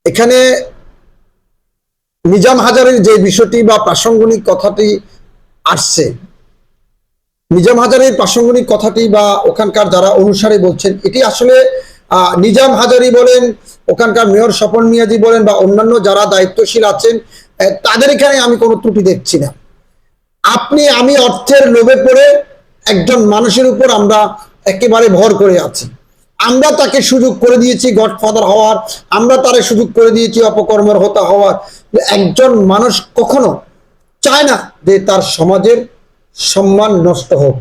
এখানে নিজাম হাজারীর যে বিষয়টি বা প্রাসঙ্গিক কথাটি আসছে, নিজাম হাজারীর প্রাসঙ্গিক কথাটি বা ওখানকার যারা অনুসারী বলছেন, এটি আসলে নিজাম হাজারী বলেন, ওখানকার মেয়র স্বপন মিয়াজি বলেন বা অন্যান্য যারা দায়িত্বশীল আছেন, তাদের এখানে আমি কোনো ত্রুটি দেখছি না। আমি অর্থের লোভে পড়ে একজন মানুষের উপর আমরা একেবারে ভর করে আছি। আমরা তাকে সুযোগ করে দিয়েছি গডফাদার হওয়ার, আমরা তারে সুযোগ করে দিয়েছি অপকর্মের হোতা হওয়ার। একজন মানুষ কখনো চায় না যে তার সমাজের সম্মান নষ্ট হোক।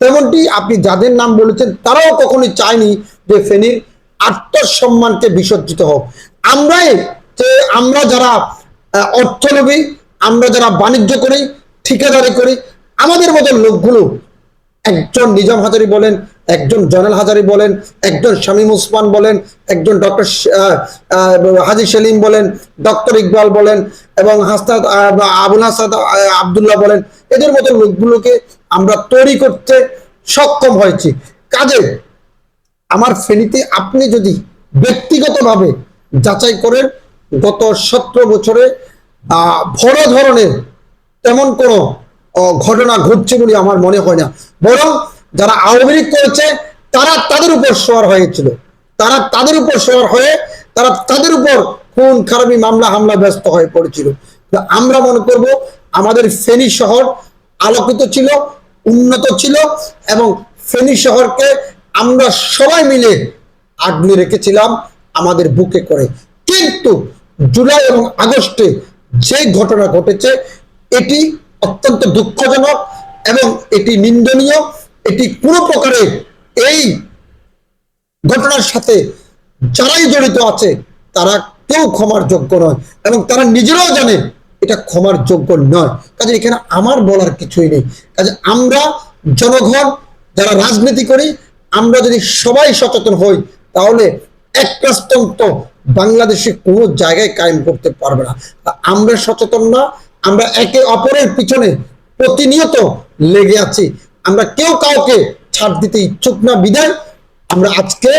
তেমনটি আপনি যাদের নাম বলেছেন তারাও কখনোই চায়নি যে ফেনীর আত্মসম্মানকে বিসর্জিত হোক। আমরা যারা অর্থলোভী, আমরা যারা বাণিজ্য করি, ঠিকাদারি করি, আমাদের মতো লোকগুলো, একজন নিজাম হাজারী বলেন, একজন জয়নাল হাজারী বলেন, একজন শামীম ওসমান বলেন, একজন ডক্টর হাজী সেলিম বলেন, ডক্টর ইকবাল বলেন এবং আবুল হাসান আবদুল্লাহ বলেন, এদের মতো লোকগুলোকে আমরা তৈরি করতে সক্ষম হয়েছি। কাজে আমার ফেনীতে আপনি যদি ব্যক্তিগতভাবে যাচাই করেন, গত 17 বছরে বড় ধরনের তেমন কোনো ঘটনা ঘটছে বলে আমার মনে হয় না। বরং যারা আওয়ামী লীগ করেছে তারা তাদের উপর সওয়ার হয়েছিল, তারা তাদের উপর খুন খারাপি মামলা হামলা ব্যস্ত হয়ে পড়েছিল। আমরা মনে করব আমাদের ফেনী শহর আলোকিত ছিল, উন্নত ছিল এবং ফেনী শহরকে আমরা সবাই মিলে আগলে রেখেছিলাম আমাদের বুকে করে। কিন্তু জুলাই এবং আগস্টে যে ঘটনা ঘটেছে এটি অত্যন্ত দুঃখজনক এবং এটি নিন্দনীয়। এটি কোনো প্রকারে এই ঘটনার সাথে যারাই জড়িত আছে তারা কেউ ক্ষমার যোগ্য নয় এবং তারা নিজেরাও জানে এটা ক্ষমার যোগ্য নয়। কাজে এখানে আমার বলার কিছুই নেই। কাজে আমরা জনগণ যারা রাজনীতি করি, আমরা যদি সবাই সচেতন হই তাহলে এক রাষ্ট্রতন্ত্র বাংলাদেশে কোনো জায়গায় কায়েম করতে পারবে না। আমরা সচেতন না, আমরা একে অপরের পিছনে প্রতিনিয়ত লেগে আছি। আমরা কেউ কাউকে ছাড় দিতে ইচ্ছুক না বিধায় আমরা আজকে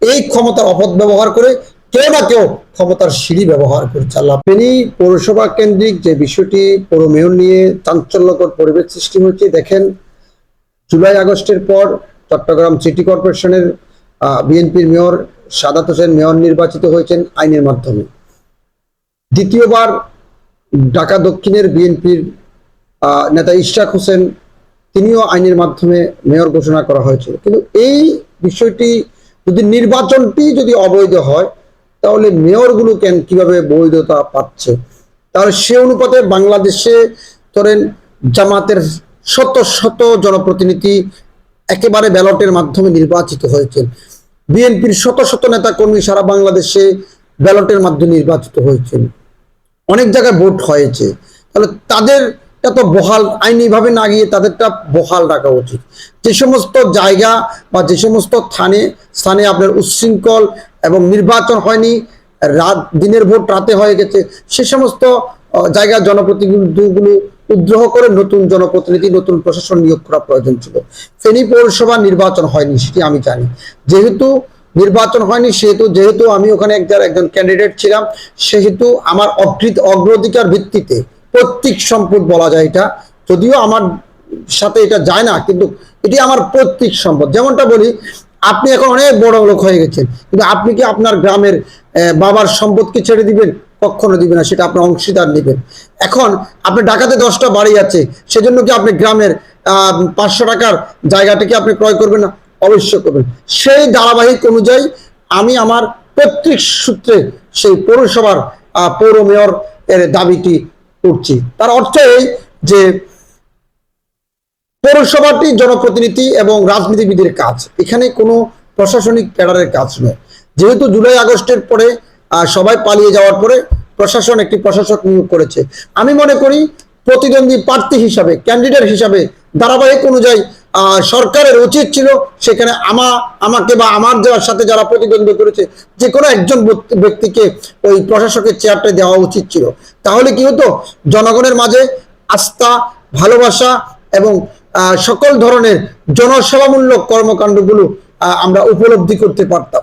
এই ক্ষমতার অপব্যবহার করে কেউ না কেউ ক্ষমতার সিঁড়ি ব্যবহার করছে। ফেনী পৌরসভা কেন্দ্রিক যে বিষয়টি পৌর মেয়র নিয়ে চাঞ্চল্যকর পরিবেশ সৃষ্টি হয়েছে, দেখেন জুলাই আগস্টের পর চট্টগ্রাম সিটি কর্পোরেশনের বিএনপির মেয়র সাদাত হোসেন মেয়র নির্বাচিত হয়েছেন আইনের মাধ্যমে। দ্বিতীয়বার ঢাকা দক্ষিণের বিএনপির নেতা ইশরাক হোসেন, তিনিও আইনের মাধ্যমে মেয়র ঘোষণা করা হয়েছিল। কিন্তু এই বিষয়টি যদি নির্বাচনটি যদি অবৈধ হয় তাহলে মেয়রগুলো কিভাবে বৈধতা পাচ্ছে? তাহলে সে অনুপাতে বাংলাদেশে ধরেন জামাতের শত শত জনপ্রতিনিধি একেবারে ব্যালটের মাধ্যমে নির্বাচিত হয়েছেন, বিএনপির শত শত নেতা কর্মী সারা বাংলাদেশে ব্যালটের মাধ্যমে নির্বাচিত হয়েছেন, অনেক জায়গায় ভোট হয়েছে। তাহলে তাদের তো বহাল আইনিভাবে না গিয়ে তাদেরটা বহাল রাখা উচিত। যে সমস্ত জায়গা বা যে সমস্ত স্থানে আপনার উচ্ছৃঙ্খল এবং নির্বাচন হয়নি, দিনের ভোট রাতে হয়ে গেছে, সে সমস্ত জায়গায় জনপ্রতিনিধিগুলো উদ্রোহ করে নতুন জনপ্রতিনিধি, নতুন প্রশাসন নিয়োগ করা প্রয়োজন ছিল। ফেনী পৌরসভা নির্বাচন হয়নি সেটি আমি জানি। যেহেতু নির্বাচন হয়নি যেহেতু আমি ওখানে একজন ক্যান্ডিডেট ছিলাম, সেহেতু আমার অগ্রাধিকার ভিত্তিতে পৈতৃক সম্পদ বলা যায় এটা, যদিও আমার সাথে এটা যায় না, কিন্তু এটি আমার পৈতৃক সম্পদ। যেমনটা বলি, আপনি এখন অনেক বড় লোক হয়ে গেছেন, কিন্তু আপনি কি আপনার গ্রামের বাবার সম্পদকে ছেড়ে দিবেন? কখনো দিবেন না, সেটা আপনার অংশীদার নেবেন। এখন আপনি ঢাকাতে 10টা বাড়ি আছে, সেজন্য কি আপনি গ্রামের 500 টাকার জায়গাটাকে আপনি ক্রয় করবেন না? অবশ্যই করবেন। সেই ধারাবাহিক অনুযায়ী আমি আমার পৈতৃক সূত্রে সেই পৌরসভার পৌর মেয়র এর দাবিটি করছি। তার অর্থ এই যে পৌরসভাটি জনপ্রতিনিধি এবং রাজনীতিবিদের কাজ, এখানে কোনো প্রশাসনিক ক্যাডারের কাজ নয়। যেহেতু জুলাই আগস্টের পরে সবাই পালিয়ে যাওয়ার পরে প্রশাসন একটি প্রশাসক নিয়োগ করেছে, আমি মনে করি প্রতিদ্বন্দ্বী প্রার্থী হিসাবে, ক্যান্ডিডেট হিসাবে ধারাবাহিক অনুযায়ী সরকারের উচিত ছিল সেখানে আমাকে বা আমার দেওয়ার সাথে যারা প্রতিদ্বন্দ্বী করেছে যে কোনো একজন ব্যক্তিকে ওই প্রশাসকের চেয়ারটা দেওয়া উচিত ছিল। তাহলে কি হতো, জনগণের মাঝে আস্থা, ভালোবাসা এবং সকল ধরনের জনসেবামূলক কর্মকাণ্ডগুলো আমরা উপলব্ধি করতে পারতাম।